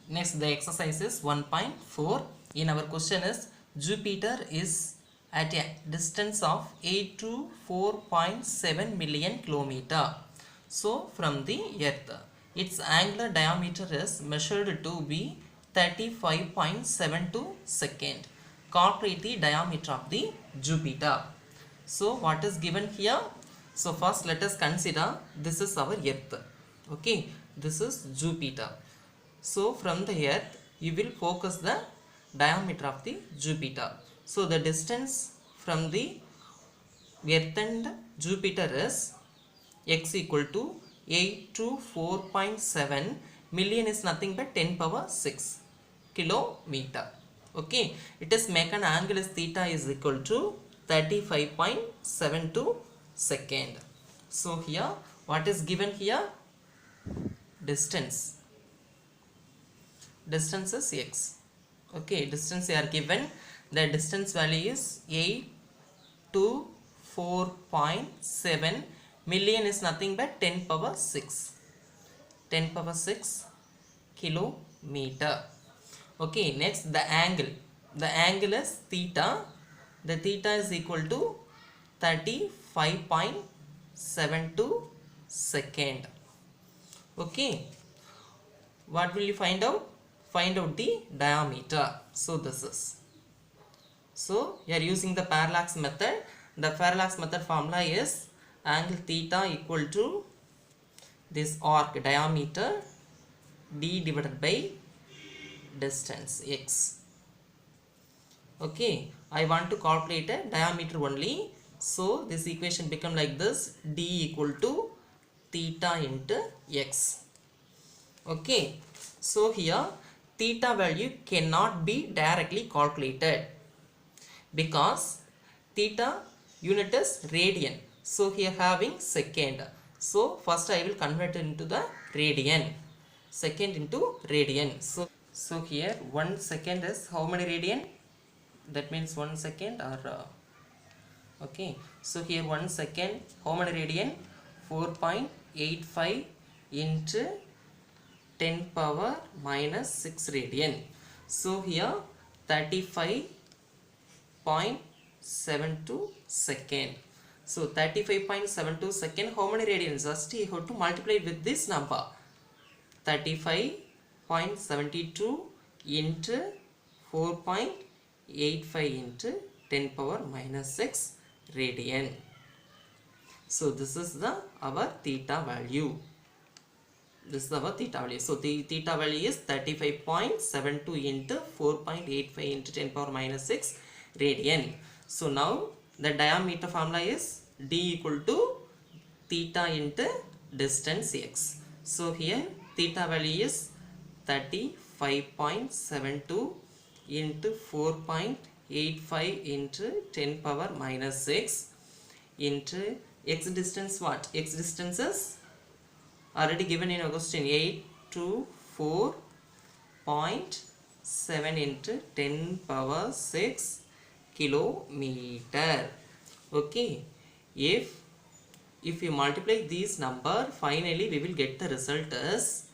Next, the exercise is 1.4. In our question is Jupiter is at a distance of 8 to 4.7 million kilometer. So from the Earth, its angular diameter is measured to be 35.72 second. Calculate the diameter of the Jupiter. So what is given here? So first let us consider this is our Earth. Okay, this is Jupiter. So from the Earth you will focus the diameter of the Jupiter. So the distance from the Earth and Jupiter is x equal to 8 to 4.7 million is nothing but 10 power 6 kilometer. Okay, it is make an angle is theta is equal to 35.72 second. So here what is given here? Distance is x. Okay, distance they are given. The distance value is 8 to 4.7 million is nothing but 10 power 6 kilometer. Okay, next the angle is theta. The theta is equal to 35.72 second. Okay, what will you find out? Find out the diameter. So this is, so you are using the parallax method. The parallax method formula is angle theta equal to this arc diameter d divided by distance x. Okay, I want to calculate a diameter only. So this equation become like this: d equal to theta into x. Okay, so here theta value cannot be directly calculated because theta unit is radian. So here having second. So first I will convert it into the radian. Second into radian. So here 1 second is how many radian? That means 1 second or okay. So here 1 second, how many radian? 4.85 into 10 power minus 6 radian. So here 35.72 second. So 35.72 second, how many radians? Just you have to multiply with this number. 35.72 into 4.85 into 10 power minus 6 radian. So this is the our theta value. This is our theta value. So the theta value is 35.72 into 4.85 into 10 power minus 6 radian. So now the diameter formula is d equal to theta into distance x. So here theta value is 35.72 into 4.85 into 10 power minus 6 into x distance. What x distance is already given in a question: 8 to 4.7 into 10 power 6 kilometer. Okay, if you multiply these number, finally we will get the result as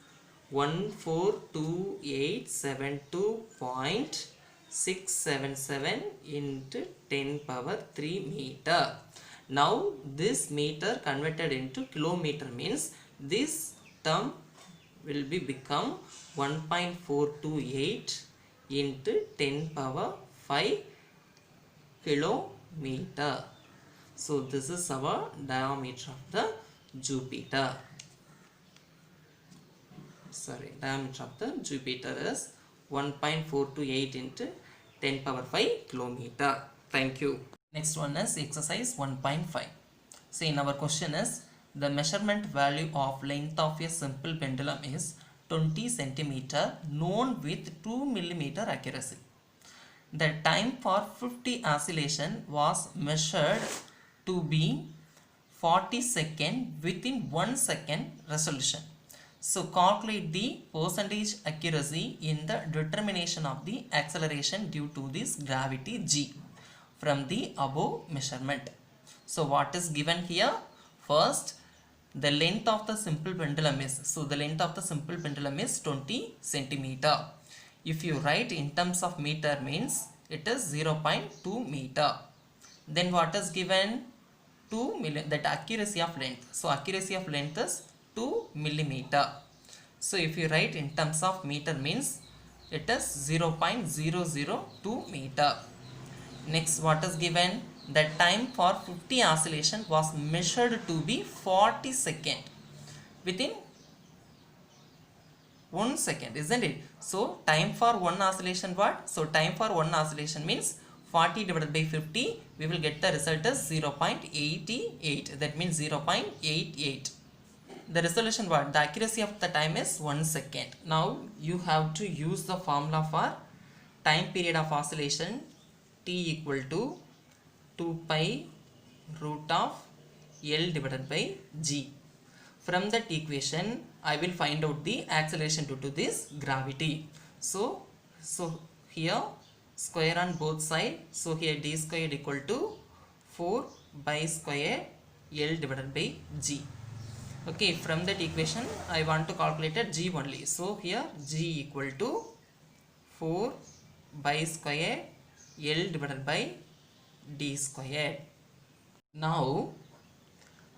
142,872.677 into 10 power 3 meter. Now this meter converted into kilometer means this term will be become 1.428 into 10 power 5 kilometer. So this is our diameter of the Jupiter. Diameter of the Jupiter is 1.428 into 10 power 5 kilometer. Thank you. Next one is exercise 1.5. So in our question is the measurement value of length of a simple pendulum is 20 centimeter known with 2 millimeter accuracy. The time for 50 oscillation was measured to be 40 seconds within 1 second resolution. So calculate the percentage accuracy in the determination of the acceleration due to this gravity g from the above measurement. So what is given here? First, the length of the simple pendulum is, so the length of the simple pendulum is 20 centimeter. If you write in terms of meter means it is 0.2 meter. Then what is given? 2 million, that accuracy of length. So accuracy of length is 2 millimeter. So if you write in terms of meter means it is 0.002 meter. Next, what is given? The time for 50 oscillation was measured to be 40 seconds within 1 second, isn't it? So time for one oscillation what? So time for one oscillation means 40 divided by 50, we will get the result as 0.88. That means 0.88. The resolution what? The accuracy of the time is 1 second. Now you have to use the formula for time period of oscillation, T equal to 2 pi root of L divided by G. From that equation, I will find out the acceleration due to this gravity. So here square on both sides. So here d squared equal to 4 by square L divided by G. Okay, from that equation I want to calculate G only. So here G equal to 4 by square L divided by d squared. Now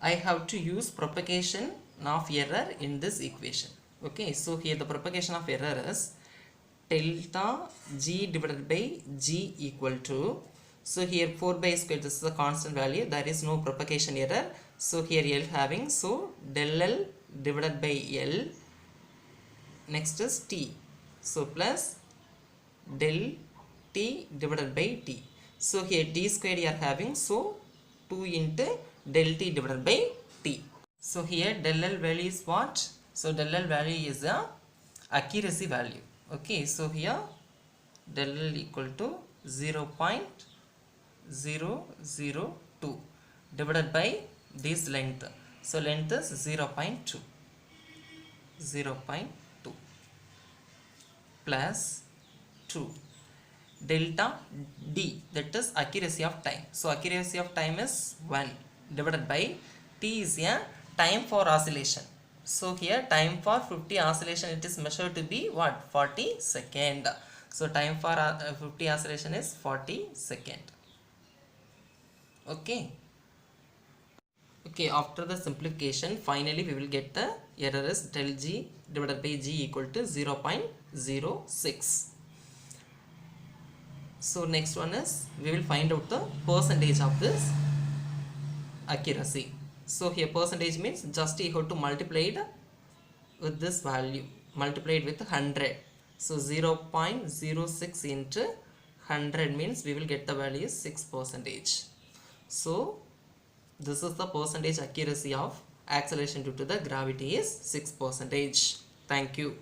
I have to use propagation of error in this equation. Okay, so here the propagation of error is delta G divided by G equal to, so here 4 by square, this is a constant value, there is no propagation error. So here L having, so del L divided by L, next is T, so plus del T divided by T. So here d squared you are having, so 2 into del T divided by T. So here del L value is what? So del L value is a accuracy value. Okay, so here del L equal to 0.002 divided by this length. So length is 0.2 plus 2 delta D, that is accuracy of time. So accuracy of time is 1 divided by T is a time for oscillation. So here time for 50 oscillation it is measured to be what? 40 second. So time for 50 oscillation is 40 second. Okay. Okay, after the simplification, finally we will get the error is del G divided by G equal to 0.06. So next one is we will find out the percentage of this accuracy. So here percentage means just equal to multiplied with this value, multiplied with 100. So 0.06 into 100 means we will get the value is 6%. So this is the percentage accuracy of acceleration due to the gravity is 6%. Thank you.